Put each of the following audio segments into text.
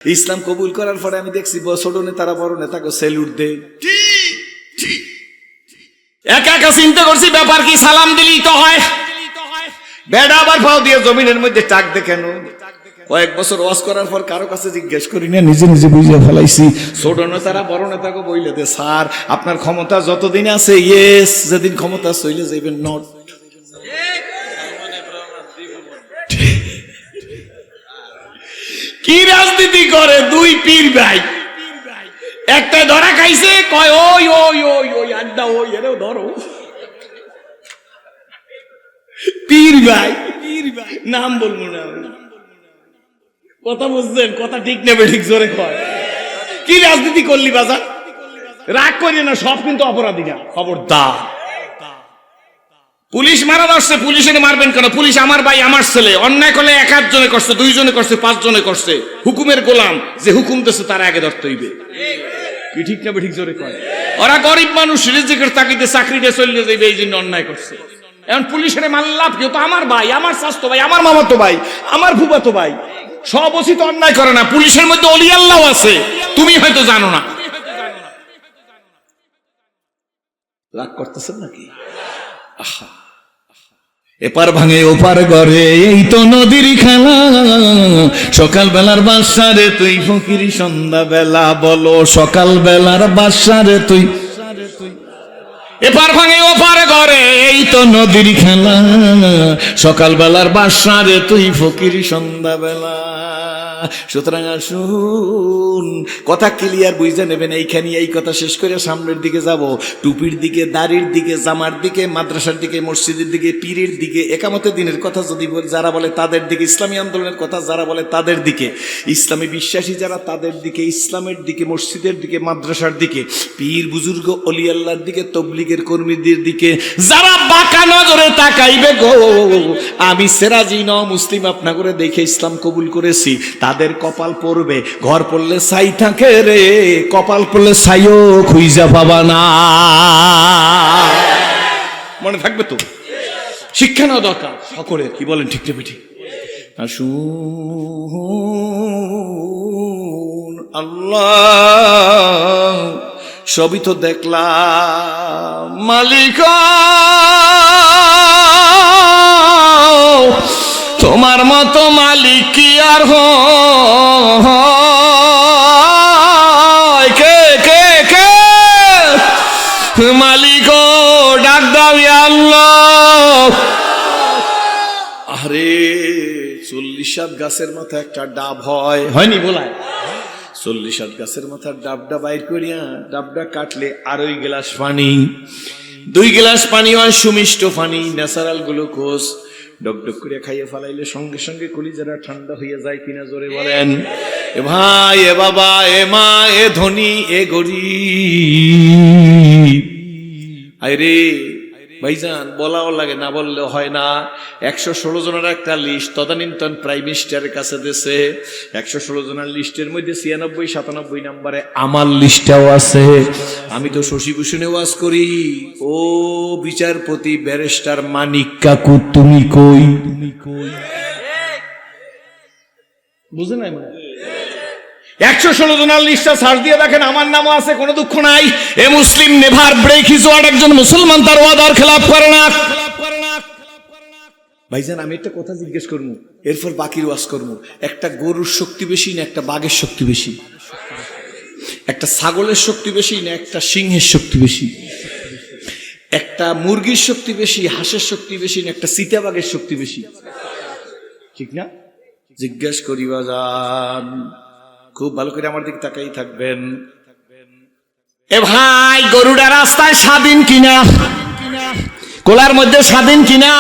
ইসলাম কবুল করার পরে আমি দেখছি ছোট নেতারা বড় নেতাকে সেলুট দেয়। একা একা চিন্তা করছি ব্যাপার কি, সালাম দিলেই তো হয়। বেড়া আবার পাও দিয়ে জমিনের মধ্যে টাক দে কেন? কয়েক বছর ওয়াজ করার পর কারো কাছে জিজ্ঞেস করি না, নিজে নিজে বুঝে ফেলাইছি। ছোট নেতারা বড় নেতাকে বইলে দে, স্যার আপনার ক্ষমতা যতদিন আছে ইয়েস, যেদিন ক্ষমতা চলে যাইবেন নট। কি রাজনীতি করে দুই পীর ভাই, একটা ধরা খাইছে, কয় ওই ওই ওই ওই আড্ডা ওই এরেও ধরো। পীর ভাই, নাম বলবো না, কথা বুঝছেন? কথা ঠিক নেবে, ঠিক জোরে কয়। কি রাজনীতি করলি বাজার? রাগ করি না, সব কিন্তু অপরাধী না, খবরদার। পুলিশ মারা ধরছে, পুলিশের মারবেন কেন? পুলিশ আমার ভাই, আমার ছেলে। অন্যায় করলে এক আধজনে করছে, দুইজনে করছে, পাঁচজনে করছে, হুকুমের গোলাম যে হুকুম দিচ্ছে তার আগে ধরতে হইবে। কি ঠিক না ঠিক জোরে কয়? ওরা গরিব মানুষ, রিজিকের তাগিদে চাকরিতে চলে যাইবে, এই জন্য অন্যায় করছে। এখন পুলিশের মাল্লাভ কেউ তো আমার ভাই, আমার চাচতো ভাই, আমার মামাতো ভাই, আমার ফুফাতো ভাই, সব ওসি তো অন্যায় করে না। পুলিশের মধ্যে অলি আল্লাহ আছে, তুমি হয়তো জানো না। রাগ করতেছেন নাকি? আহা, এপার ভাঙে ওপার গড়ে, এই তো নদীর খেলা। সকাল বেলার বাদশা রে তুই, ফকির সন্ধ্যা বেলা বলো সকাল বেলার বাদশা রে তুই। এপার ভাঙে ওপার গড়ে, এই তো নদীর খেলা। সকাল বেলার বাদশা রে তুই, ফকির সন্ধ্যা বেলা। সুতরাং আসুন, কথা ক্লিয়ার বুঝে নেবেন। এইখানে এই কথা শেষ করে সামনের দিকে যাব। টুপির দিকে, দাড়ির দিকে, জামার দিকে, মাদ্রাসার দিকে, মসজিদের দিকে, পীরের দিকে, একামতে দিনের কথা যদি যারা বলে তাদের দিকে, ইসলামী আন্দোলনের কথা যারা বলে তাদের দিকে, ইসলামী বিশ্বাসী যারা তাদের দিকে, ইসলামের দিকে, মসজিদের দিকে, মাদ্রাসার দিকে, পীর বুজুর্গ অলি আল্লাহর দিকে, তবলিগের কর্মীদের দিকে যারা বাঁকা নজরে তাকাইবে গো, আমি সেরাজি ন মুসলিম আপনা করে দেখে ইসলাম কবুল করেছি, তাদের কপাল পড়বে। ঘর পড়লে ছাই থাকে রে, কপাল পড়লে ছাইও খুঁজা পাবা না। মনে থাকবে তো? শিক্ষা নেওয়া দরকার সকলের। কি বলেন? ঠিক না ঠিক? আসুন, আল্লাহ সবই তো দেখলাম, মালিক তোমার মতো মালিক কি আর হয়? কে কে কে মালিক? ডাক দাও আল্লাহ। আরে 40 গাছের মাথায় একটা ডাব হয়নি বলায়? 40 গাছের মাথার ডাবটা বাইর করিয়া ডাবটা কাটলে আড়াই গ্লাস পানি, 2 গ্লাস পানি হয় সুমিষ্ট পানি, ন্যাচারাল গ্লুকোজ। ডকডক করে খাইয়ে ফেলাইলে সঙ্গে সঙ্গে কলিজারা ঠান্ডা হইয়া যায় কিনা জোরে বলেন? এ ভাই, এ বাবা, এ মা, এ ধনী, এ গরিব। আরে ভাইজান, বলাও লাগে, না বললেও হয় না। 116 জনের একটা লিস্ট তদানীন্তন প্রাইম মিনিস্টারের কাছে দিয়েছে। 116 জনের লিস্টের মধ্যে 96-97 নম্বরে আমার লিস্টটাও আছে। আমি তো শশীভূষণে ওয়াজ করি। ও বিচারপতি ব্যারিস্টার মানিক কাকু, তুমি কই? বুঝে নাই? 116 জনের লিস্টটা সার্চ দিয়ে দেখেন, আমার নামও আছে, কোনো দুঃখ নাই। এ মুসলিম নেভার ব্রেক হিজ ওয়ার্ড। একজন মুসলমান তার ওয়াদার খেলাফ করে না। ভাইজান, আমি একটা কথা জিজ্ঞেস করবো, এরপর বাকির ওয়াজ করবো। একটা গরুর শক্তি বেশি না একটা বাঘের শক্তি বেশি? একটা ছাগলের শক্তি বেশি না একটা সিংহের শক্তি বেশি? একটা মুরগির শক্তি বেশি, হাঁসের শক্তি বেশি না একটা চিতাবাঘের শক্তি বেশি? ঠিক না? জিজ্ঞেস করি বাজান, খুব ভালো করে আমার দিকে তাকাই থাকবেন। এ ভাই, গরুটা রাস্তায় স্বাধীন কিনা? কোলার মধ্যে স্বাধীন কিনা?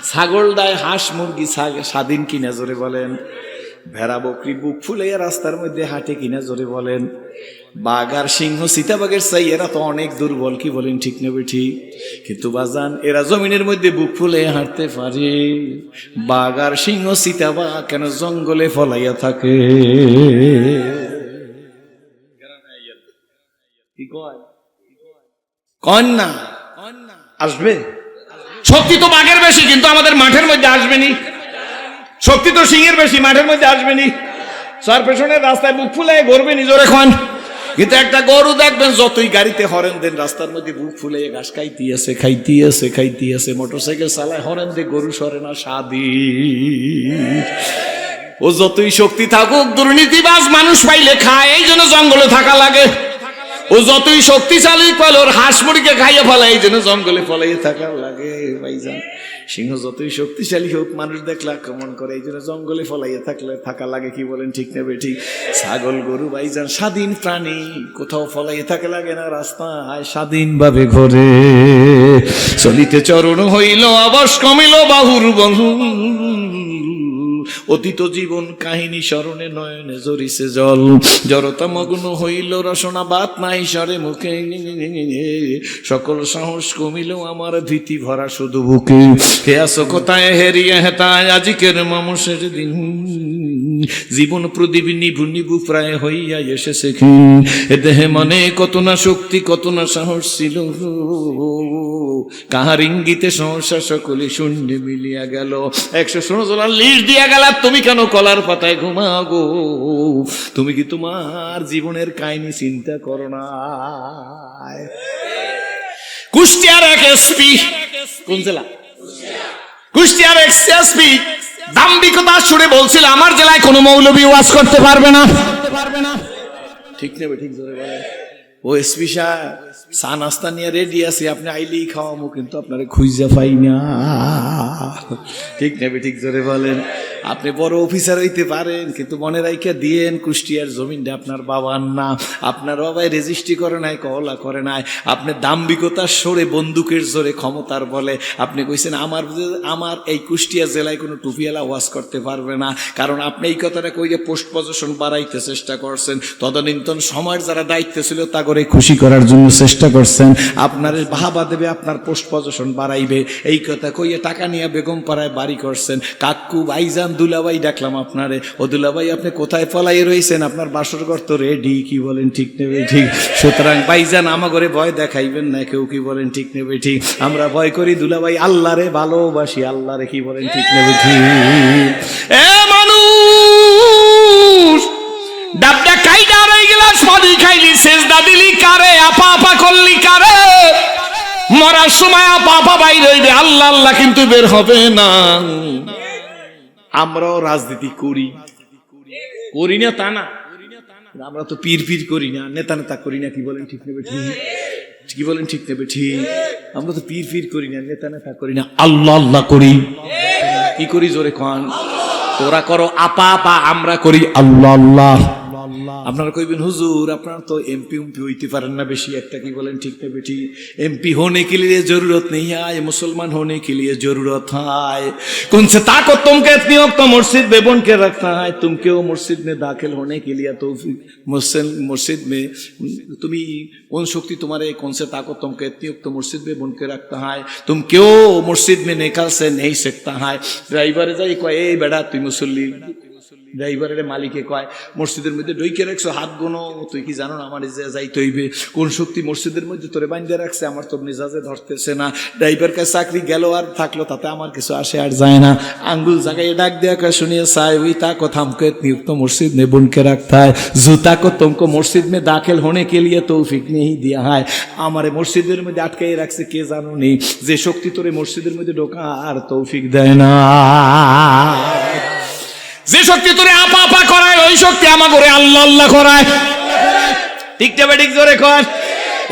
ছাগল দায়, হাঁস মুরগি স্বাধীন কিনা জোরে বলেন? ভেড়া বকরি বুক ফুলাইয়া রাস্তার মধ্যে হাঁটে কিনা জোরে বলেন? বাঘ আর সিংহ চিতাবাঘের চাই এরা তো অনেক দুর্বল, কি বলেন? ঠিক নেবে ঠিক? কিন্তু বাজান, এরা জমিনের মধ্যে বুক ফুলে হাঁটতে পারে। বাঘ আর সিংহ চিতাবাঘ কেন জঙ্গলে ফলাইয়া থাকে? কন না আসবে? শক্তি তো বাঘের বেশি, কিন্তু আমাদের মাঠের মধ্যে আসবেনি। শক্তি তো সিংহের বেশি, মাঠের মধ্যে আসবেনি। সরপেশনের রাস্তায় বুক ফুলে গড়বে নিজরে খান। কিন্তু একটা গরু দেখবেন যতই গাড়িতে হরেন দেন রাস্তার মধ্যে বুক ফুলে ঘাস খাইতে আছে মোটরসাইকেল চালায় হরেন দে গরু সরে না স্বাধীন। ও যতই শক্তি থাকুক দুর্নীতিবাজ মানুষ পাইলে খায়, এই জন্য জঙ্গলে থাকা লাগে। ও যতই শক্তিশালী পাইলে ওর হাঁস মুরগিকে খাইয়ে ফেলায়, এই জন্য জঙ্গলে ফলাইয়ে থাকা লাগে ভাইজান। সিংহ যতই শক্তিশালী হোক মানুষ দেখলে আক্রমণ করে, এই জন্য জঙ্গলে ফলাইয়ে থাকা লাগে। কি বলেন ঠিক না বেঠিক? ছাগল গরু ভাইজান স্বাধীন প্রাণী, কোথাও ফলাইয়ে থাকা লাগে না, রাস্তায় স্বাধীনভাবে ঘোরে। চলিতে চরণ হইল অবশ কমিল বাহুর বহু, অতীত জীবন কাহিনী স্মরণে নয়নে জরিছে জল। জড়তা মগ্ন হইল রসনা বাত নাই সরে মুখে, সকল সাহস কমিল আমার ভীতি ভরা শুধু বুকে। হে আসো কোথায় হেরিয়ে হেতায় আজিকের মানুষের দিন, জীবন প্রদীপ নিভু নিভু প্রায় হইয়া এসেছে ক্ষীণ। এ দেহে মনে কত না শক্তি কত না সাহস ছিল, কাহার ইঙ্গিতে সহসা সকলে শূন্য মিলিয়া গেল। 116 লিস্ট দিয়া গেল, তুমি কেন কলার পাতায় ঘুমাও গো? তুমি কি তোমার জীবনের কাহিনী চিন্তা করো না? কুষ্টিয়ার এক এসপি, কোন জেলা? কুষ্টিয়ার এক এসপি দাম্ভিকতা শুনে বলছিল আমার জেলায় কোনো মৌলবি ওয়াজ করতে পারবে না। ঠিক নেবে ঠিক জোরে বলেন। ও এসপি সাহেব চা নাস্তা নিয়ে রেডি আছি, আপনি আইলেই খাওয়ামো, কিন্তু আপনারে খুঁজে পাই না। ঠিক নেবে ঠিক জোরে বলেন। আপনি বড় অফিসার হইতে পারেন, কিন্তু মনে রাইখা দিয়েন কুষ্টিয়ার জমিনটা আপনার বাবার না। আপনার বাবাই রেজিস্ট্রি করে নাই, কহলা করে নাই। আপনি দাম্ভিকতার সরে বন্দুকের জোরে ক্ষমতার বলে আপনি কইছেন আমার এই কুষ্টিয়া জেলায় কোনো টুপিওয়ালা ওয়াজ করতে পারবে না। কারণ আপনি এই কথাটা কইয়ে পোস্ট পজিশন বাড়াইতে চেষ্টা করছেন। তদানীন্তন সময়ের যারা দায়িত্ব ছিল তা করে খুশি করার জন্য চেষ্টা করছেন। আপনার বাহাবা দেবে, আপনার পোস্ট পজিশন বাড়াইবে, এই কথা কইয়ে টাকা নিয়ে বেগম পাড়ায় বাড়ি করছেন। কাকু ভাইজান দুলাভাই ডাকলাম আপনারে, ও দুলাভাই আপনি কোথায় পলাই রয়েছেন? আপনার বাসর ঘর তো রেডি। কি বলেন ঠিক নেবে ঠিক? সুতরাং ভাইজান আমার ঘরে ভয় দেখাইবেন না কেউ। কি বলেন ঠিক নেবে ঠিক? আমরা ভয় করি দুলাভাই, আল্লাহরে ভালোবাসি, আল্লাহরে। কি বলেন ঠিক নেবে ঠিক? এ মানুষ ডাবটা কাইডা রই গেলাম, সদি খাইলি সেজদা দিলি কারে, আপা আপা করলি কারে? মরার সময় আপা আপা বাইর হইবে, আল্লাহ আল্লাহ কিন্তু বের হবে না। আমরাও রাজনীতি করি না তা না, আমরা তো পীর পীর করি না, নেতা নেতা করি না। কি বলেন ঠিক নেবে ঠিক? কি বলেন ঠিক নেবে ঠিক? আমরা তো পীর পীর করি না, নেতা নেতা করি না, আল্লাহ আল্লাহ করি। কি করি জোরে খান? তোরা করো আপা আপা, আমরা করি আল্লাহ আল্লাহ। আপনারা কইবেন হুজুর আপনারা তো এমপি হইতে পারেন না বেশি একটা। কি বলেন ঠিক না বেটি? एमपी होने के लिए जरूरत नहीं है, मुसलमान होने के लिए जरूरत है। कौन से ताकत तुमके इतनी वक्त मस्जिद में बन के रखता है? तुम क्यों मस्जिद में दाखिल होने के लिए तो मस्जिद में तुम्हें कौन शक्ति तुम्हारे, कौन से ताकत तुमके इतनी वक्त मस्जिद में बन के रखता है? तुम क्यों मस्जिद में निकल से नहीं सकता है? ड्राइवर जाई कहे ए बेटा तुम मुसल्ली, ড্রাইভারের মালিকে কয় মসজিদের মধ্যে ঢুকে রাখছো, হাত গোনো, তুই কি জানো না আমার যাইতে হইবে? কোন শক্তি মসজিদের মধ্যে তোরে বাঁধে রাখছে? আমার তো মেজাজে ধরতেছে না। ড্রাইভার কাছে চাকরি গেল আর থাকলো, তাতে আমার কিছু আসে আর যায় না। আঙ্গুল জাগায় ডাক দেয়া শুনিয়ে চাই ওই ताको हमको नियुक्त मस्जिद में बुन के रखता है, जूता को तुमको मस्जिद में दाखिल होने के लिए तौफीक नहीं दिया है। हमारे মসজিদের মধ্যে আটকাই রাখছে কে জানো নি? যে শক্তি তোরে মসজিদের মধ্যে ঢোকা আর তৌফিক দেয় না। যে শক্তি তোরে আপা আপা করায় ওই শক্তি আমার ঘরে আল্লাহ আল্লাহ করায়। ঠিক যাবে ঠিক জোরে কর।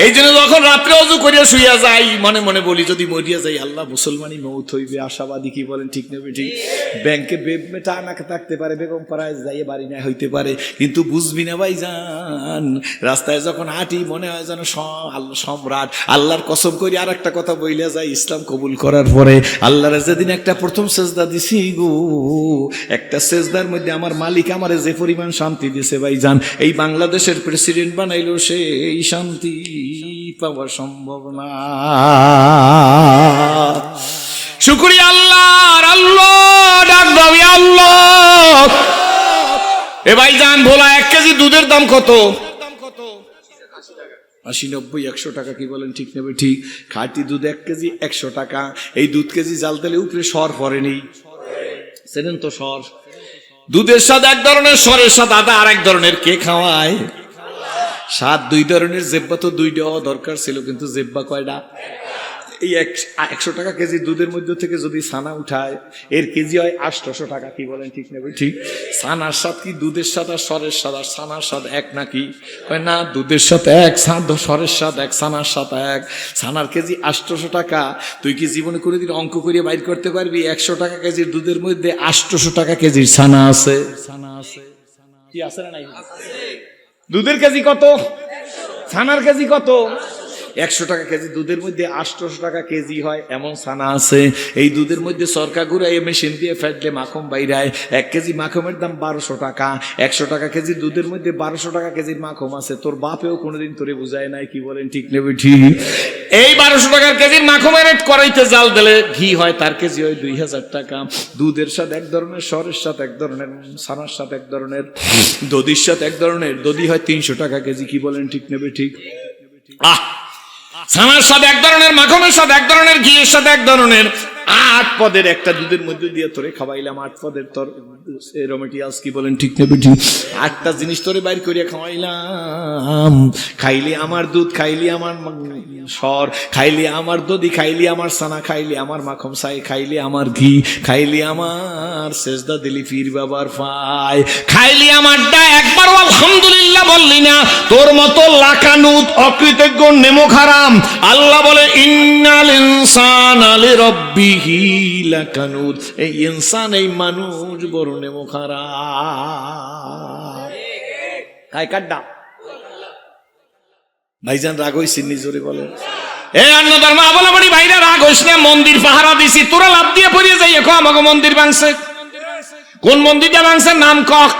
এই জন্য যখন রাত্রে অজু করিয়া শুইয়া যাই মনে মনে বলি যদি মরিয়া যাই আল্লাহ মুসলমানই মৌত হইবে, আশাবাদী। কি বলেন ঠিক নেবে ঠিক? ব্যাংকে বেটা না থাকতে পারে, বেগম পাড়ায় যাইয়ে বাড়ি না হইতে পারে, কিন্তু বুঝবি না ভাই জান রাস্তায় যখন হাঁটি মনে হয় যেন সম্রাট। আল্লাহর কসম করি আর একটা কথা বইলা যায়, ইসলাম কবুল করার পরে আল্লাহর যেদিন একটা প্রথম সেজদা দিছি গো, একটা সেজদার মধ্যে আমার মালিক আমারে যে পরিমাণ শান্তি দিছে ভাই জান, এই বাংলাদেশের প্রেসিডেন্ট বানাইলো সে এই শান্তি পাওয়া সম্ভব না। শুকরিয়া আল্লাহর, আল্লাহ ডাক দাও আল্লাহ। এ ভাই জান ভোলা 1 কেজি দুধের দাম কত? 80, 90, 100 টাকা। কি বলেন ঠিক নেবে ঠিক? খাঁটি দুধ 1 কেজি 100 টাকা। এই দুধ কেজি জাল তেলে উপরে সর পড়েনি, সেদিন তো সর দুধের স্বাদ এক ধরনের, সরের স্বাদ আদা আর এক ধরনের। কে খাওয়ায়? স্বাদ দুই ধরনের। জেব্বা তো দুইটা হওয়া দরকার ছিল, কিন্তু জেব্বা কয়টা? এই 100 টাকা কেজি দুধের মধ্যে থেকে যদি ছানা উঠায়, এর কেজি হয় 800 টাকা। কি বলেন ঠিক নেবে ঠিক? ছানার স্বাদ কি দুধের স্বাদ আর সরের স্বাদ আর ছানার স্বাদ এক নাকি? না, দুধের স্বাদ এক, সরের স্বাদ এক, ছানার স্বাদ এক। ছানার কেজি 800 টাকা। তুই কি জীবনে করে দিন অঙ্ক করিয়ে বাইর করতে পারবি 100 টাকা কেজির দুধের মধ্যে 800 টাকা কেজির ছানা আছে? ছানা আছে কি আছে না নাই? দুধের কেজি কত? ছানার কেজি কত? 100 টাকা কেজি দুধের মধ্যে 800 টাকা কেজি হয় এমন ছানা আছে। এই দুধের মধ্যে সরকা গুঁড়া মেশিন দিয়ে ফেটলে মাখন বাইরায়। 1 কেজি মাখমের দাম 1200 টাকা। 100 টাকা কেজি দুধের মধ্যে 1200 টাকা কেজির মাখন আছে। তোর বাপেও কোনোদিন তোরে বুঝায় নাই। কি বলেন ঠিক নেবে ঠিক? এই 1200 টাকার কেজির মাখমের কড়াইতে জাল দিলে ঘি হয়, তার কেজি হয় 2000 টাকা। দুধের স্বাদ এক ধরনের, সরের স্বাদ এক ধরনের, ছানার স্বাদ এক ধরনের, দধির স্বাদ এক ধরনের। দধি হয় 300 টাকা কেজি। কি বলেন ঠিক নেবে ঠিক? ছানার স্বাদ এক ধরনের, মাখনের স্বাদ এক ধরনের, ঘিয়ের স্বাদ এক ধরনের। 8 পদের একটা দুধের মধ্যে দিয়ে তোরে খাওয়াইলাম। 8 পদের তোর রমেটিয়াস। কি বলেন ঠিক নেবে ঠিক? 8টা জিনিস তোরে বাইর করিয়া খাওয়াইলাম। খাইলি আমার দুধ, খাইলি আমার সর, খাইলি আমার দধি, খাইলি আমার ছানা, খাইলি আমার মাখন, খাইলি আমার ঘি, খাইলি আমার সেজদা দিলি পীর বাবার পায়, খাইলি আমারটা একবার আলহামদুলিল্লাহ বললি না। তোর মতো লাকানুত অকৃতজ্ঞ নেমো খারাম। আল্লাহ বলে ইন্নাল ইনসানা লিরাব্বিহি লাকানুত। এই ইনসান, এই মানুষ বড় নেমো খারাম। খায় কাড্ডা ভাইজান, রাগ হইছি নিজরে বলে। এ অন্য ধর্ম অবলম্বনী ভাইরা রাগ হইস না। মন্দির পাহারা দিছি, তোরা লাভ দিয়ে পড়িয়ে যাই। এখন আমাকে মন্দির ভাঙছে। কোন মন্দিরটা ভাঙছে? নাম কক।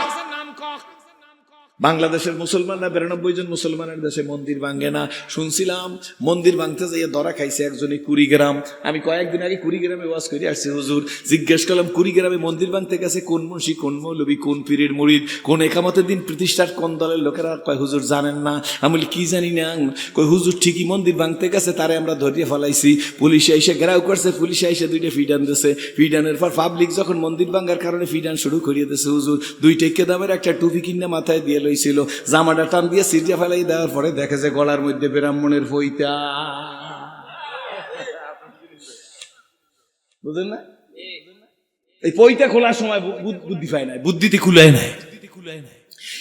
বাংলাদেশের মুসলমানরা 92 জন মুসলমানের দেশে মন্দির ভাঙে না। শুনছিলাম মন্দির ভাঙতে যাইয়ে ধরা খাইছে একজনে কুড়িগ্রাম। আমি কয়েকদিন আগে কুড়িগ্রামে ওয়াজ করে আসছি হুজুর। জিজ্ঞেস করলাম কুড়িগ্রামে মন্দির ভাঙতে গেছে কোন মুন্সি, কোন মৌলবী, কোন পীরের মুরিদ, কোন একামতের দিন প্রতিষ্ঠার কোন দলের লোকেরা? কয় হুজুর জানেন না। আমি বলি কি জানি না। কয় হুজুর ঠিকই মন্দির ভাঙতে গেছে, তারে আমরা ধরিয়ে ফেলাইছি। পুলিশে এসে ঘেরাও করছে, পুলিশে এসে 2টা ফিডান দিয়েছে। ফিডানের পর পাবলিক যখন মন্দির ভাঙার কারণে ফিডান শুরু করিয়ে দিয়েছে হুজুর। 2 টাকা দামের একটা টুপি কিনে মাথায় দিয়ে লইছিল। জামাটা টান দিয়ে সিরিয়া ফেলাই দেওয়ার পরে দেখে যে গলার মধ্যে ব্রাহ্মণের ফইতা। বুঝলেন না? এই পইতা খোলার সময় বুদ্ধি পায় নাই, বুদ্ধিতে খুলায় নাই।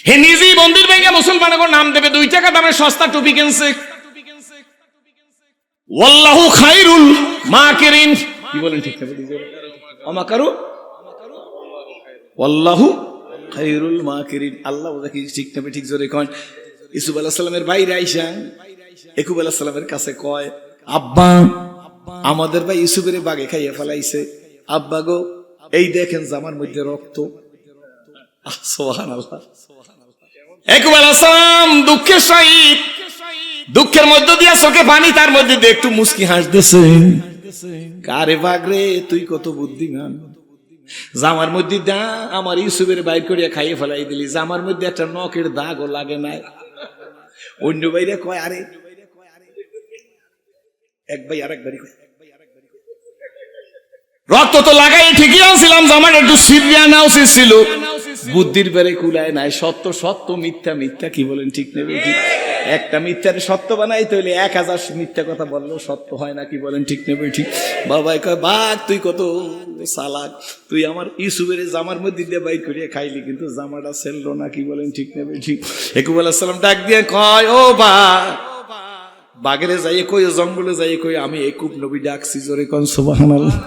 হে নিজেই মন্দির ভেঙে মুসলমানের নাম দেবে। 2 টাকা দামের সস্তা টুপি কিনছে। ওয়াল্লাহু খায়রুল মাকিরিন। কি বলেন ঠিক না? আমাকারু ওয়াল্লাহু খায়রুল মাকিরিন। আল্লাহ কি ঠিক নেবে ঠিক? জোরে কয়। ইউসুফ আলাইহিস সালামের ভাইরা আইসা ইয়াকুব আলাইহিস সালামের কাছে কয়, আব্বা আমাদের ভাই ইউসুফের বাগে খাইয়া ফেলাইছে। আব্বা গো, এই দেখেন জামার মধ্যে রক্ত। সুবহানাল্লাহ। ইয়াকুব আলাইহিস সালাম দুঃখের সহিত, দুঃখের মধ্য দিয়া চোখে পানি, তার মধ্যে দিয়ে একটু মুস্কি হাসতেছে। কারে বাগরে, তুই কত বুদ্ধিমান। জামার মধ্যে দা আমার ইউসুফের বাইর করিয়া খাইয়ে ফেলাই দিলি। জামার মধ্যে একটা নখের দাগও লাগে নাই। অন্য বাইরে কয়, আরে এক ভাই আরেক বাড়ি রক্ত তো লাগাই ঠিকই আনছিলাম, জামার একটু সিরিয়া না উচিত ছিল। বুদ্ধির বেড়ে কুলায় নাই। সত্য সত্য, মিথ্যা মিথ্যা। কি বলেন ঠিক নেবে ঠিক? একটা মিথ্যার সত্য বানাইতে হইলে 1000 মিথ্যা কথা বললেও সত্য হয় না। কি বলেন ঠিক নেবে ঠিক? বাবাই কয়, বাঘ তুই কত চালাক। তুই আমার ইউসুফের জামার মধ্যে দিয়ে বাইর করিয়া খাইলি, কিন্তু জামাটা ছেললো না। কি বলেন ঠিক নেবে ঠিক? ইয়াকুব আলাইহিস সালাম ডাক দিয়ে কয়, ও বাঘেরে যাইয়ে কই, জঙ্গলে যাইয়ে কই, আমি ইয়াকুব নবী ডাকছি। জোরে কোন সুবহানাল্লাহ।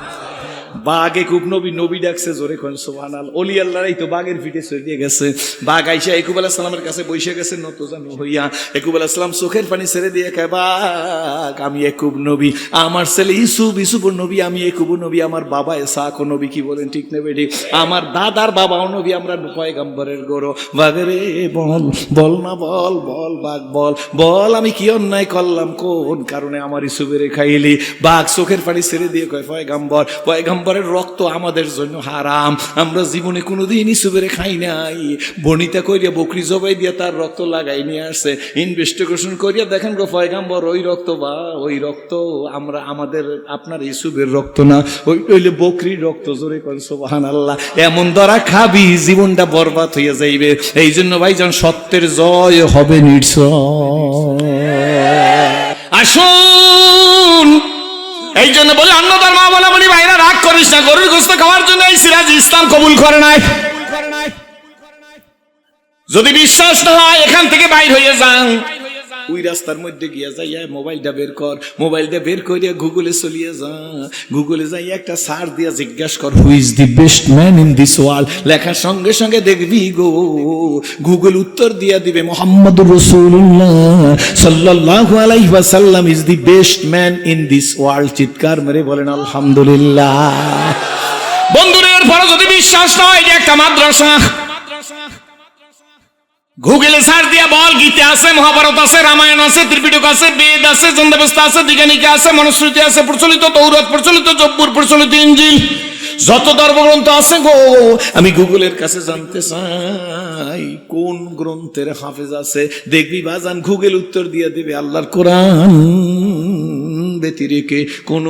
বাঘ ইয়াকুব নবী, নবী ডাকছে। জোরে কোন সুবহানাল্লাহ। ওলি আল্লাহরাই তো বাঘের পিঠে চড়িয়ে গেছে। বাঘ আইসা ইয়াকুব আলাইহিস সালামের কাছে বসে গেছে নতজানু হইয়া। ইয়াকুব আলাইহিস সালাম চোখের পানি ছেড়ে দিয়ে কয়, বাঘ আমি ইয়াকুব নবী, আমার ছেলে ইউসুফ ইউসুফুর নবী, আমি ইয়াকুব নবী, আমার বাবা ইসহাক নবী। কি বলেন ঠিক নেবে ঠিক? আমার দাদার বাবাও নবী, আমরা পয়গম্বরের গরু। বাঘরে বল, বল না বল, বল বাঘ বল, বল আমি কি অন্যায় করলাম, কোন কারণে আমার ইউসুফের খাইলি? বাঘ চোখের পানি ছেড়ে দিয়ে কয়, পয়গম্বর ঘরের রক্ত আমাদের জন্য হারাম। আমরা জীবনে কোনোদিন ইসুবের খাই নাই। বনিতা করিয়া বকরি জবাই দিয়া তার রক্ত লাগাই নিয়ে আসছে। ইনভেস্টিগেশন করিয়া দেখেন গো পয়গাম্বর ওই রক্ত বা ওই রক্ত আমরা আমাদের আপনার ইসুবের রক্ত না, ওই হইলে বকরির রক্ত। জোরে কর সুবহানাল্লাহ। এমন ধরা খাবি জীবনটা বরবাদ হইয়া যাইবে। এই জন্য ভাইজান সত্যের জয় হবে নিশ্চয়। আসুন, এই জন্য বলে অন্য ধর্ম বলি ভাইরা রাগ করিস না, গরুর গোশত খাওয়ার জন্য এই সিরাজ ইসলাম কবুল করে নাই। যদি বিশ্বাস না হয় এখান থেকে বাইর হয়ে যান, ওই রাস্তার মধ্যে গিয়া যাইয়া মোবাইলটা বের কর, মোবাইলটা বের করিয়া গুগলে চলিয়ে যা, গুগলে যাই একটা সার্চ দিয়া জিজ্ঞাসা কর who is the best man in this world. লেখার সঙ্গে সঙ্গে দেখবি গো গুগল উত্তর দিয়া দিবে মুহাম্মদুর রাসূলুল্লাহ সাল্লাল্লাহু আলাইহি ওয়াসাল্লাম is the best man in this world. চিৎকার মেরে বলেন আলহামদুলিল্লাহ। বন্ধুরা, এরপরে যদি বিশ্বাস না হয়, এটা একটা মাদ্রাসা। গুগলে সার্চ দিয়া বল, গীতা আছে, মহাভারত আছে, রামায়ণ আছে, ত্রিপিটক আছে, বেদ আছে, জন্দাবস্তা আছে, দিগানিকা আছে, মনুস্মৃতি আছে, প্রচলিত তৌরাত, প্রচলিত জব্বুর, প্রচলিত ইনজিল, যত ধর্মগ্রন্থ আছে গো, আমি গুগলের কাছে জানতে চাই কোন গ্রন্থের হাফেজ আছে। দেখবি বাজান গুগল উত্তর দিয়ে দিবে আল্লাহর কোরআন ব্যতিরেকে কোন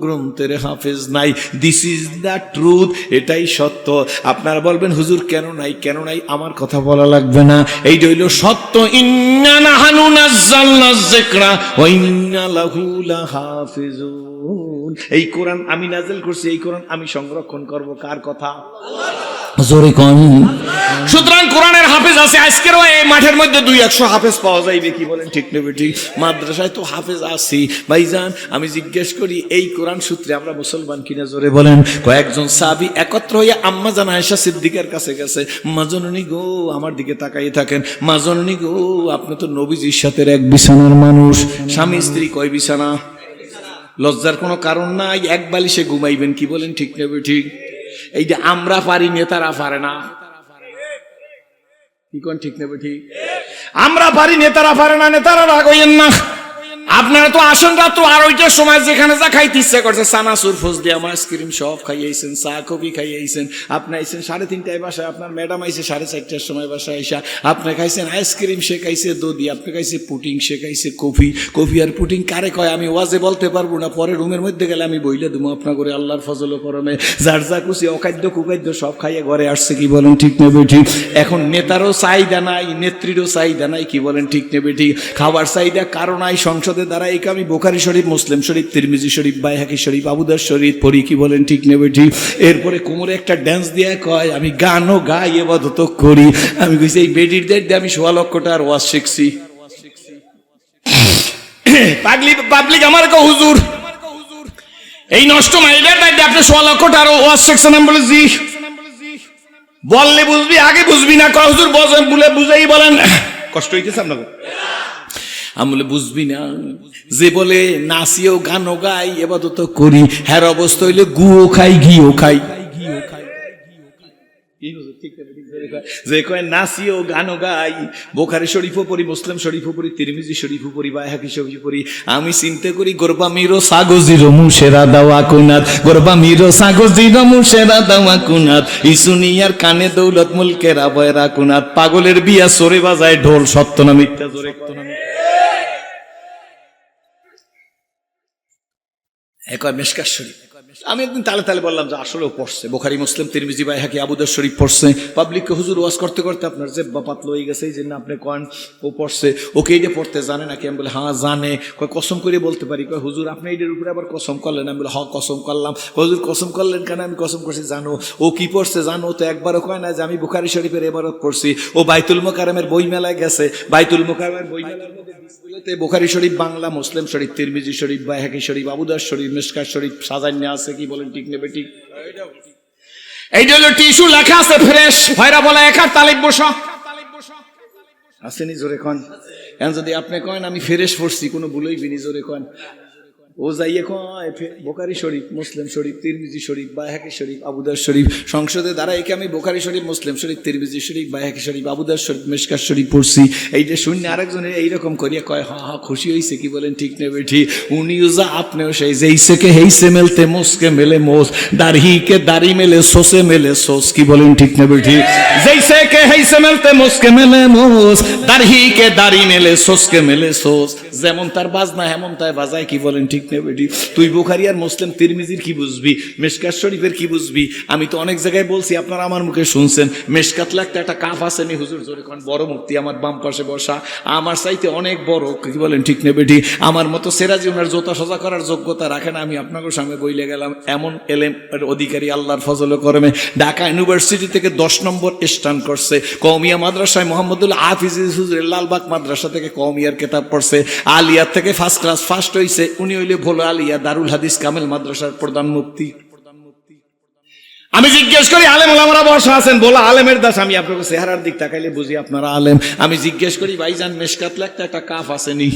গ্রন্থের হাফেজ নাই। দিস ইজ দ্য ট্রুথ, এটাই সত্য। আপনারা বলবেন হুজুর কেন নাই, কেন নাই, আমার কথা বলা লাগবে না, এইটা হইল সত্য। ইন্না নাহনু নাযালনা যিকরা ওয়া ইন্না লাহু লাহাফিজুন। এই কোরআন আমি নাযিল করছি, এই কোরআন আমি সংরক্ষণ করব। কার কথা? জোরে কোন। সুতরাং কোরআনের হাফেজ আছে। আজকেরও এই মাঠের মধ্যে 200 হাফেজ পাওয়া যাইবে, কি বলেন ঠিক না বেঠিক? মাদ্রাসায় তো হাফেজ আছি ভাইজান। আমি জিজ্ঞেস করি এই কোরআন সূত্রে আমরা মুসলমান কিনা? জোরে বলেন। কয়েকজন সাহাবী একত্র হইয়া আম্মা জান আয়েশা সিদ্দিকার কাছে গেছে। মা জননী গো, আমার দিকে তাকাইয়ে থাকেন, মা জননী গো, আপনি তো নবীজির সাথে এক বিছানার মানুষ, স্বামী স্ত্রী কয় বিছানা? লজ্জার কোনো কারণ নাই, এক বালিশে ঘুমাইবেন, কি বলেন ঠিক না বেঠিক? এইটা আমরা পারি, নেতারা পারে না, কি কোন ঠিক না বেঠিক? আমরা পারি, নেতারা পারে না। নেতারা রাগ হইয়েন না। আপনারা তো আসেন রাত 2:30টার সময়, যেখানে যা খাইতে ইচ্ছা করছে, চানাচুর ফজলি আমার আইসক্রিম সব খাইয়েছেন, চা কফি খাইয়েছেন। আপনি আইসেন 3:30টায় বাসায়, আপনার ম্যাডাম আইসে 4:30টার সময় বাসায় আইসা, আপনি খাইছেন আইসক্রিম, সে খাইছে দধি, আপনি খাইছে পুটিং, সে খাইছে কফি। কফি আর পুটিং কারে কয় আমি ওয়াজে বলতে পারবো না, পরে রুমের মধ্যে গেলে আমি বইলে দেবো আপনার করে আল্লাহর ফজল করমে। যার যা খুশি অখাদ্য কুখাদ্য সব খাইয়ে ঘরে আসছে, কি বলেন ঠিক না বেঠিক? এখন নেতারও চাহিদা নাই, নেত্রীরও চাহিদা নাই, কি বলেন ঠিক না বেঠিক? খাবার চাহিদা কারো নাই। সংসদে দ্বারা এই আমি বুখারী শরীফ, মুসলিম শরীফ, তিরমিজি শরীফ, বাইহাকি শরীফ, আবু দাউদ শরীফ পড়ি, কি বলেন ঠিক না বেঠিক? এরপরে কোমরে একটা ড্যান্স দিয়ে কয় আমি গানও গাই, ইবাদত করি। আমি কইছি এই বেডির দিয়ে আমি 1.25 লক্ষ টাকার ওয়াজ শিখছি। পাবলিক আমার কো হুজুর এই নষ্ট মাইলের দায়িত্বে আপনি 1.25 লক্ষ টাকার ওয়াজ শিখছেন। আমি বলে জি। বললে বুঝবি, আগে বুঝবি না। কয় হুজুর বলেন, বলে বুঝাই বলেন। কষ্ট হইতেছে আপনাকে? আমি বলে বুঝবি না। যে বলে নাচিও গানও গাই এবাদত করি, হ্যার অবস্থা হইলে গুও খাই, ঘিও খাই। যে কয় নাচিও গানও গাই, বুখারী শরীফও পড়ি, মুসলিম শরীফও পড়ি, তিরমিজি শরীফও পড়ি, বাইহাকি শরীফ পড়ি। আমি চিন্তা করি গোরবা মিরো সাগজিরো মুশেরা দাওয়া কুনাত, গোরবা মিরো সাগজিরো মুশেরা দাওয়া কুনাত, ইসুনিয়ার কানে দৌলত মুলকের আবয়রা কুনাত। পাগলের বিয়া সরে বাজায় ঢোল, সত্য না মিথ্যা? জোরে একবার মেশকাত শরীফ। আমি একদিন তালে তালে বললাম যে আসলেও পড়ছে, বুখারী, মুসলিম, তিরমিজি, বাইহাকি, আবু দাউদ শরীফ পড়ছে। পাবলিককে হুজুর ওয়াজ করতে করতে আপনার যে পাতলা হয়ে গেছে, এই জন্য আপনি কন ও পড়ছে, ওকে এইটা পড়তে জানে নাকি? আমি বলে হ্যাঁ জানে। কয় কসম করে বলতে পারি? কয় হুজুর আপনি এইটার উপরে আবার কসম করলেন? আমি বলে হ্যাঁ কসম করলাম। হুজুর কসম করলেন কেন? আমি কসম করছি জানো। ও কি পড়ছে জানো? তো একবারও কয় না যে আমি বুখারী শরীফের এবারত পড়ছি। ও বাইতুল মোকাররমের বই মেলায় গেছে, বাইতুল মোকাররমের বই মেলার মধ্যে বুখারী শরীফ বাংলা, মুসলিম শরীফ, তিরমিজি শরীফ, বাইহাকি শরীফ, আবু দাউদ শরীফ, মেশকাত শরীফ সাজান্য আছে, কি বলেন ঠিক নেবে ঠিক? এইটা হলো টিস্যু, লেখা আছে ফ্রেশ। ভাইরা বলে একা তালিব বসা আসেনি? জোরে কন। এখন যদি আপনি কয়েন আমি ফ্রেশ পড়ছি, কোনো ভুলই বিনি, জোরে কন। ও যাইয়ে কয় বোখারি শরীফ, মুসলিম শরীফ, তিরমিজি শরীফ, বাইহাকি শরীফ, আবু দাউদ শরীফ। সংসদে দ্বারা একে আমি বোখারি শরীফ, মুসলিম শরীফ, তিরমিজি শরীফ, বাইহাকি শরীফ, আবু দাউদ শরীফ, মিশকাত শরীফ পড়ছি। এইটা শূন্য আরেকজনের এইরকম করিয়া কয় হা হা খুশি হয়েছে, কি বলেন ঠিক না বেঠি? উনিও যা আপনিও সেই, যেইসে কে হেইসে মেলতে মোসকে মেলে মোস, দাড়ি কে দাড়ি মেলে সোসে মেলে সোস, কি বলেন ঠিক না বেঠি? যেইসে কে হেইসে মেলতে মোসকে মেলে মোস, দাড়ি কে দাড়ি মেলে সোসকে মেলে সোস। যেমন তার বাজনা হেমন তাই বাজায়, কি বলেন ঠিক না বেঠি? তুই বুখারী আর মুসলিম তিরমিজির কি বুঝবি, মিশকাত শরীফের কি বুঝবি? আমি তো অনেক জায়গায় বলছি, আপনারা আমার মুখে শুনছেন। মিশকাত লাগতে একটা কাফ আছে নি হুজুর, জোরে কোন। বড় মুফতি আমার বাম পাশে বসা, আমার চাইতে অনেক বড়, কি বলেন ঠিক না বেঠি? আমার মতো সেরাজি ওনার জোতা সোজা করার যোগ্যতা রাখেন। আমি আপনাদের সামনে বইলে গেলাম, এমন এলেম অধিকারী আল্লাহর ফজল করমে ঢাকা ইউনিভার্সিটি থেকে 10 নম্বর স্টান করছে। কওমিয়া মাদ্রাসায় মোহাম্মদুল হাফিজ হুজুরের লালবাগ মাদ্রাসা থেকে কওমিয়ার কিতাব পড়ছে। আলিয়ার থেকে ফার্স্ট ক্লাস ফার্স্ট হইছে। উনি হইলে ভোলা আলিয়া দারুল হাদিস কামেল মাদ্রাসার প্রধান মুফতি। আমি জিজ্ঞেস করি, আলেম ওলামারা বসা আছেন, বলা আলেমের দাস। আমি আপনাকে চেহারার দিক তাকাইলে বুঝি আপনারা আলেম। আমি জিজ্ঞেস করি, ভাইজান মেশকাত লাগতে একটা কাফ আসেনি?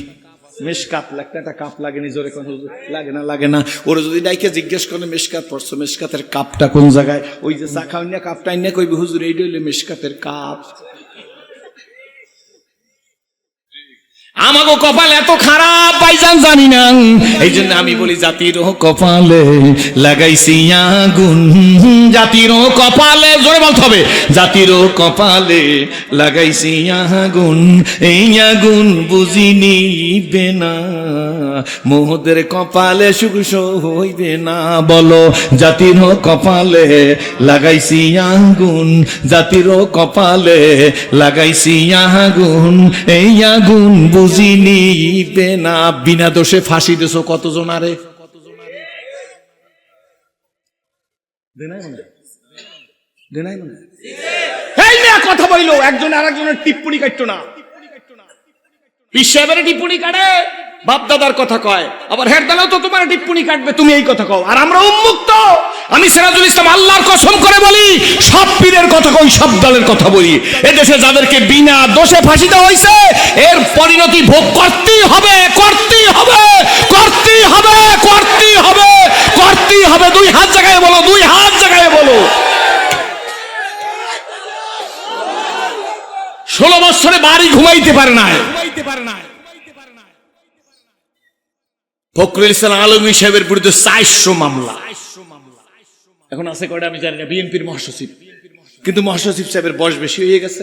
মেশকাত লাগতে একটা কাপ লাগেনি? জোরে কোন হুজুর। লাগে না, লাগে না। ওরা যদি ডাইকে জিজ্ঞেস করে মেশকাত পড়ছো, মেশকাতের কাপটা কোন জায়গায়? ওই যে চা খাওয়া কাপটা না কইবে হুজুর এইটা হইলে মেশকাতের কাপ। আমাগো কপাল এত খারাপ ভাইজান জানি না। এই জন্য আমি বলি, জাতির কপালে লাগাইছি আগুন, জাতির কপালে, জোরে বলতে হবে, জাতির কপালে লাগাইছি আগুন, এই আগুন বুঝি নিবে না, মোহদের কপালে সুখ হইবে না। বলো, জাতির কপালে লাগাইছি আগুন, জাতির কপালে লাগাইছি আগুন, এই আগুন বুঝি নিবে না। বিনা দোষে ফাঁসি দিছো কতজন? আরে এই মেয়ে কথা বইলো, একজন আর একজনের টিপ্পনি কাটতো না। পিসাবের টিপ্পনি কাটে, বাপ দাদার কথা কয়, আবার হের দালাও তো তোমার টিপ্পনি কাটবে, তুমি এই কথা কও। আর আমরা উন্মুক্ত। আমি সিরাজুল ইসলাম আল্লাহর কসম করে বলি, সব পীরের কথা কই, সব দলের কথা বলি। এদেশে যাদেরকে বিনা দোষে ফাঁসি দেওয়া হয়েছে, এর পরিণতি ভোগ করতেই হবে, করতেই হবে, করতেই হবে, করতেই হবে, করতেই হবে। দুই হাত জায়গায় বলো, দুই হাত জায়গায় বলো। 16 বছরে বাড়ি ঘুমাইতে পারে না। ফখরুল ইসলাম আলমী সাহেবের বিরুদ্ধে 400 মামলা। এখন আছে কয়টা আমি জানি না। বিএনপির মহাসচিব, কিন্তু মহাসচিব সাহেবের বয়স বেশি হয়ে গেছে।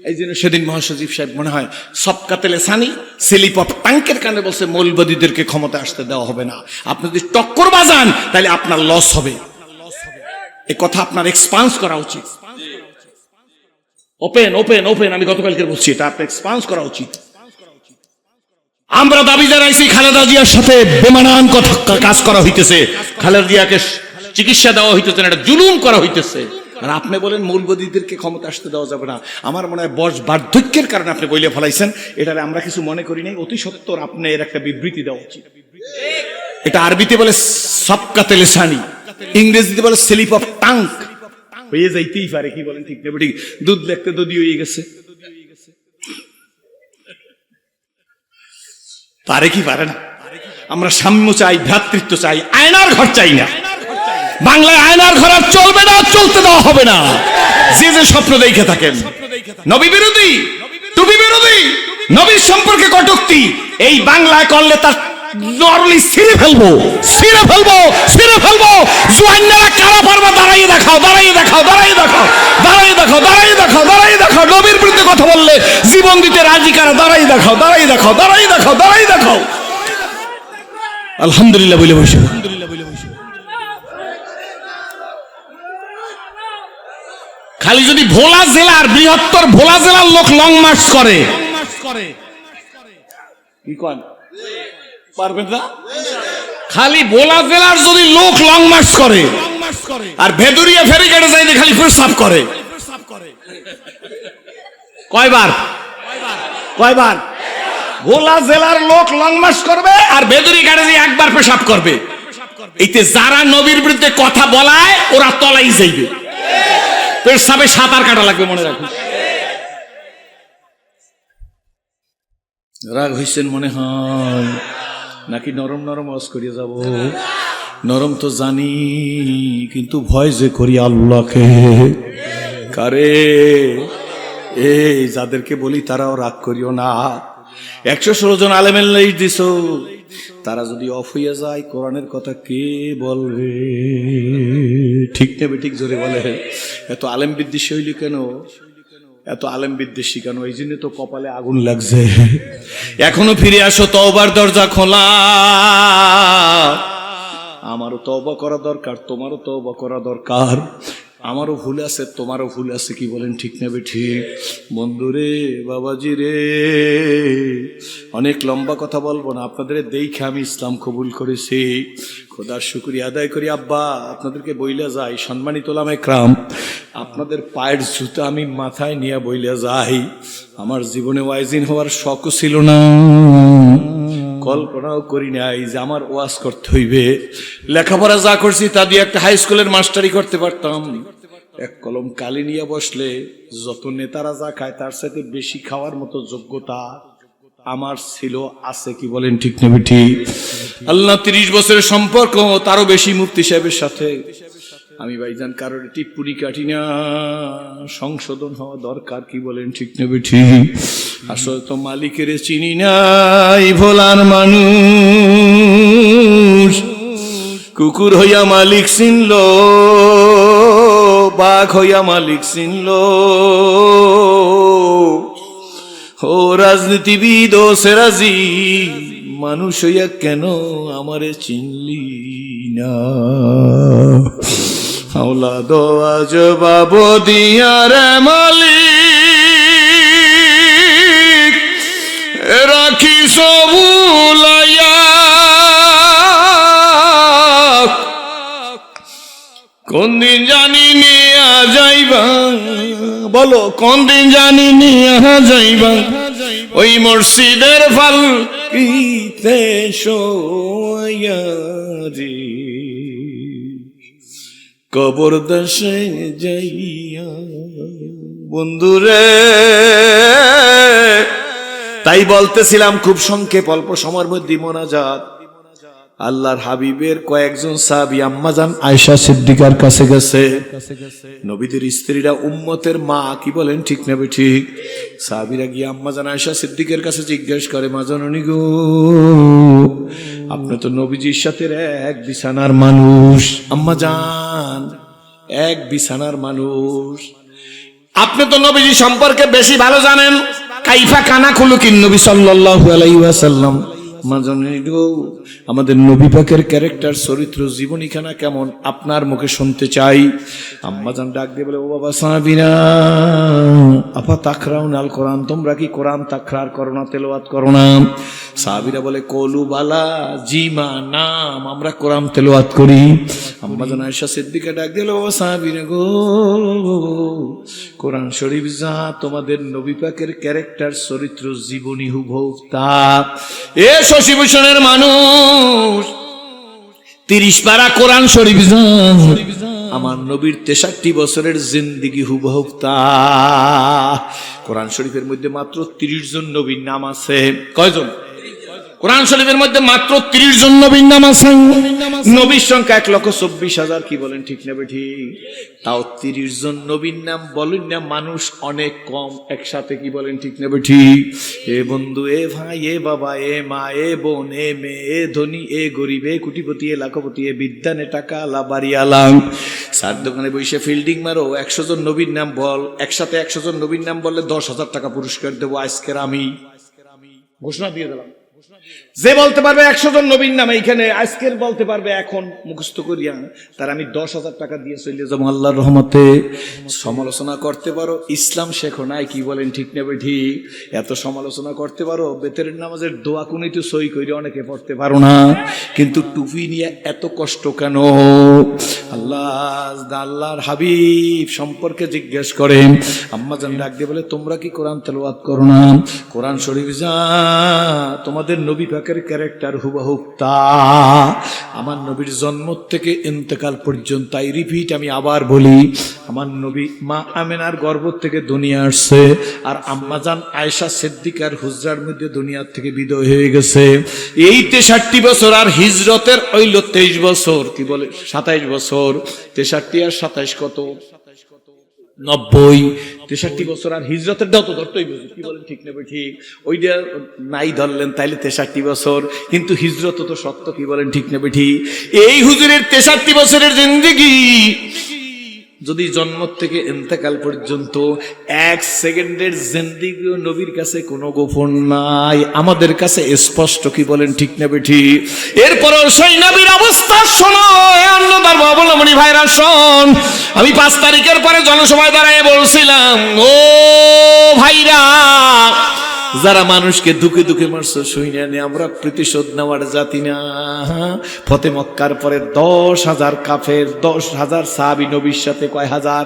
এই জন্য সেদিন মহাসচিব সাহেব মনে হয় সবকাতেলে সানি স্লিপ অফ টাঙ্কের কারণে বলছে মৌলবাদীদেরকে ক্ষমতা আসতে দেওয়া হবে না। আপনি যদি টক্কর বাজান তাহলে আপনার লস হবে। এই কথা আপনার এক্সপান্স করা উচিত। ওপেন ওপেন ওপেন, আমি গতকালকে বলছি, এটা আপনি এক্সপান্স করা উচিত। আমরা দাবি জানাইছি, খালেদা জিয়ার সাথে বেমানান কথা কাজ করা হইতেছে, খালেদা জিয়াকে চিকিৎসা দেওয়া হইতেছে না, এটা জুলুম করা হইতেছে। আর আপনি বলেন মৌলবাদীদেরকে ক্ষমতা আসতে দেওয়া যাবে না। আমার মনে হয় বয়স বার্ধক্যের কারণে আপনি বইলে ফেলাইছেন। এটারে আমরা কিছু মনে করি নাই। অতি সত্বর আপনি এর একটা বিবৃতি দেওয়া উচিত। এটা আরবিতে বলে সবকাতে লেসানি, ইংরেজিতে বলে স্লিপ অফ টাঙ্ক। হয়ে যাইতেই পারে, কি বলেন ঠিক না? ঠিক, দুধ দেখতে দুধই হয়ে গেছে। পারে কি পারে না? আমরা সাম্য চাই, ভ্রাতৃত্ব চাই, আয়নার ঘর চাই না। বাংলায় আয়নার ঘর আর চলবে না, চলতে দেওয়া হবে না। যে যে স্বপ্ন দেখে থাকেন, নবী বিরোধী, টুপি বিরোধী, নবীর সম্পর্কে কটূক্তি, এই বাংলায় করলে তার নরলি ছিঁড়ে ফেলবো, ছিঁড়ে ফেলবো, ছিঁড়ে ফেলবো। জুয়ান্নারা কারা পারবা? দাঁড়াইয়ে দেখাও, দাঁড়াইয়ে দেখাও, দাঁড়াইয়ে দেখাও, দাঁড়াইয়ে দেখাও, দাঁড়াইয়ে দেখাও, দাঁড়াইয়ে দেখাও। নবীর বিরুদ্ধে কথা বললে জীবন দিতে রাজি কারা? দাঁড়াইয়ে দেখাও, দাঁড়াইয়ে দেখাও, দাঁড়াইয়ে দেখাও, দাঁড়াইয়ে দেখাও। আলহামদুলিল্লাহ বলে বসে, আলহামদুলিল্লাহ বলে বসে। খালি যদি ভোলা জেলার, বৃহত্তর ভোলা জেলার লোক লং মার্চ করে, কি কন পারবেন না? খালি ভোলা জেলার যদি লোক লং মার্চ করে আর ভেদুরিয়া ফেরিঘাটে যাইতে খালি প্রস্রাব করে, কয়বার? কয়বার? ভোলা জেলার লোক লং মার্চ করবে আর ভেদুরি ঘাটে যে একবার পেশাব করবে। এইতে যারা নবীর বিরুদ্ধে কথা বলায় ওরা তলাই যাইবে। পেশাবে সাঁতার কাটা লাগবে, মনে রাখুন। রাগ হইছেন মনে হয়? নাকি নরম নরম ওয়াজ করিয়ে যাব? নরম তো জানি, কিন্তু ভয় যে করি আল্লাহকে। কারে? এই যাদেরকে বলি তারাও রাগ করিও না। 116 জন আলেমের লিস্ট দিছো, তারা যদি অফ হইয়া যায় কোরআনের কথা কে বলবে? ঠিক নেবে ঠিক জোরে বলে। এত আলেম বিদ্বেষী হইলি কেন? এত আলেম বিদ্বেষী কেন? এই জন্য তো কপালে আগুন লাগছে। এখনো ফিরে আসো, তওবার দরজা খোলা। আমারও তওবা করা দরকার, তোমারও তওবা করা দরকার। আমারও ভুল আছে, তোমারও ভুল আছে, কি বলেন ঠিক নেবে ঠিক? বন্ধুরে, বাবাজি রে, অনেক লম্বা কথা বলবো না। আপনাদের দেখে আমি ইসলাম কবুল করেছি, খোদার শুকরিয়া আদায় করি। আব্বা আপনাদেরকে বইলা যাই, সম্মানিত ওলামা ইকরাম, আপনাদের পায়ের জুতা আমি মাথায় নিয়ে বইলা যাই। আমার জীবনে ওয়াইজিন হওয়ার শখও ছিল না, কল্পনাও করি নাই যে আমার ওয়াজ করতে হইবে। লেখাপড়া যা করছি তা দিয়ে একটা হাই স্কুলের মাস্টারি করতে পারতাম। এক কলম কালি নিয়ে বসলে যত নেতারা যা খায় তার সাথে বেশি খাওয়ার মতো যোগ্যতা আমার ছিল, আছে, কি বলেন ঠিক নেবে ঠিক? আল্লাহ 30 বছরের সম্পর্ক, তারও বেশি মুফতি সাহেবের সাথে। আমি ভাইজান কারোর টিপ্পুরি কাটি না, সংশোধন হওয়া দরকার, কি বলেন ঠিক নেবে ঠিক? আসলে তো মালিকের চিনি নাই, ভোলার মানুষ। কুকুর হইয়া মালিক চিনল, বাঘ হইয়া মালিক চিনল, ও রাজনীতিবিদ ও সেরাজি, মানুষ হইয়া কেন আমারে চিনলি না? হাওলা দোয়া জবাব দিয়ার মালিক, রাখি সবুলাইয়া। কোন দিন জানি নিয়া যাইবা, বলো কোন দিন জানি নিয়া যাইবা, ওই মসজিদের ফালকিতে শোয়া রে, কবর দেশে যাইয়া। বন্ধুরে, তাই বলতেছিলাম খুব সংক্ষেপ অল্প সময়ের মধ্যে মোনাজাত। আল্লাহর হাবিবের কয়েকজন সাহাবী আম্মাজান আয়েশা সিদ্দিকার কাছে গেছে। নবীদের স্ত্রীরা উম্মতের মা, কি বলেন ঠিক নেবে ঠিক? সাহাবীরা গিয়ে আম্মাজান আয়েশা সিদ্দিকের কাছে জিজ্ঞেস করে, মা জননী গো, আপনি তো নবীজির সাথে এক বিছানার মানুষ। আম্মাজান, এক বিছানার মানুষ, আপনি তো নবীজি সম্পর্কে বেশি ভালো জানেন। কাইফা কানা খুলুকিন নবী সাল্লাল্লাহু আলাইহি ওয়াসাল্লাম। আমাদের নবী পাকের ক্যারেক্টার, চরিত্র, জীবনীখানা কেমন আপনার মুখে শুনতে চাই। আম্মাজান ডাক দিয়ে বলে, ও বাবা সাহাবীরা, আপা তাকরাউন আল কোরআন, তোমরা কি কোরআন তাকরার করো না, তেলাওয়াত করো না? সাহাবীরা বলে, কলু বালা, জি মা, নাম, আমরা কোরআন তেলাওয়াত করি। আম্মাজান আয়েশা সিদ্দিকা ডাক দিল, ও সাহাবীরা গো, কোরআন শরীফ যা তোমাদের নবী পাকের ক্যারেক্টার, চরিত্র, জীবনী হুবহু তা। এ শশীভূষণের মানুষ, 30 পারা কোরআন শরীফ যা আমার নবীর 63 বছরের জিন্দেগি হুবহু তা। কোরআন শরীফের মধ্যে মাত্র 30 জন নবীর নাম আছে। কয়জন? কোরআন শরীফের মধ্যে মাত্র 30 জন নবীর নাম আছে। নবীর সংখ্যা 1,24,000, কি বলেন ঠিক নেবে ঠিক? তাও 30 জন নবীর নাম বলেন না, মানুষ অনেক কম একসাথে, কি বলেন ঠিক নেবে ঠিক? এ বন্ধু, এ ভাই, এ বাবা, এ মা, এ বোন, এ মেয়ে, এ ধনী, এ গরিব, এ কোটিপতি, এ লাখপতি, এ বিদ্যানে টাকা আলা বাড়ি আলাম, সার দোকানে বসে ফিল্ডিং মারো, 100 জন নবীর নাম বল। একসাথে 100 জন নবীর নাম বললে 10,000 টাকা পুরস্কার দেবো। আজকের আমি ঘোষণা দিয়ে দিলাম, যে বলতে পারবে 100 জন নবীর নাম এইখানে আজকের বলতে পারবে এখন মুখস্থ করিয়া, তার আমি 10,000 টাকা দিয়ে চলে যাবো আল্লাহর রহমতে। সমালোচনা করতে পারো, ইসলাম শেখো নাই, কি বলেন ঠিক নেবে ঠিক? এত সমালোচনা করতে পারো, বেতের নামাজের দোয়া কোন একটু সই করে অনেকে পড়তে পারো না, কিন্তু টুপি নিয়ে এত কষ্ট কেন? আল্লাহর হাবিব সম্পর্কে জিজ্ঞেস করেন। আম্মাজান ডাক দিয়ে বলে, তোমরা কি কোরআন তেলাওয়াত করো না? কোরআন শরীফ যা তোমাদের আমাদের নবী পাকের ক্যারেক্টার হুবহু তা। আমার নবীর জন্ম থেকে ইন্তেকাল পর্যন্ত, তাই রিপিট আমি আবার বলি, আমার নবী মা আমেনার গর্ভ থেকে দুনিয়া আসছে, আর আম্মাজান আয়েশা সিদ্দিকার হুজরার মধ্যে দুনিয়ার থেকে বিদায় হয়ে গেছে। এই 63 বছর, আর হিজরতের হইল 23 বছর, কি বলে 27 বছর। 63 আর 27 কত? 90। 63 বছর, আর হিজরতের দাও তো ধরতেই বছর, কি বলেন ঠিক নেবে ঠিক? ওইটা নাই ধরলেন তাইলে 63 বছর, কিন্তু হিজরত তো সত্য, কি বলেন ঠিক নেবে ঠিক? এই হুজুরের 63 বছরের জিন্দেগি যদি জন্ম থেকে ইন্তেকাল পর্যন্ত 1 সেকেন্ডের জিন্দেগিও নবীর কাছে কোনো গোপন নাই, আমাদের কাছে স্পষ্ট, কি বলেন ঠিক নেবে ঠিক? এরপরও সেই নবীর অবস্থা শোনো, অন্য ধর্মাবলম্বী ভাইরা শোন। আমি 5 তারিখের পরে জনসভায় দাঁড়ায় বলছিলাম, ও ভাইরা, যারা মানুষকে দুঃখে দুঃখে মারছো শুইনা নে, আমরা প্রতিশোধ নেওয়ার জাতি না। ফতে মক্কার পরে 10,000 কাফের, 10,000 সাহাবী নবীর সাথে, কয় হাজার?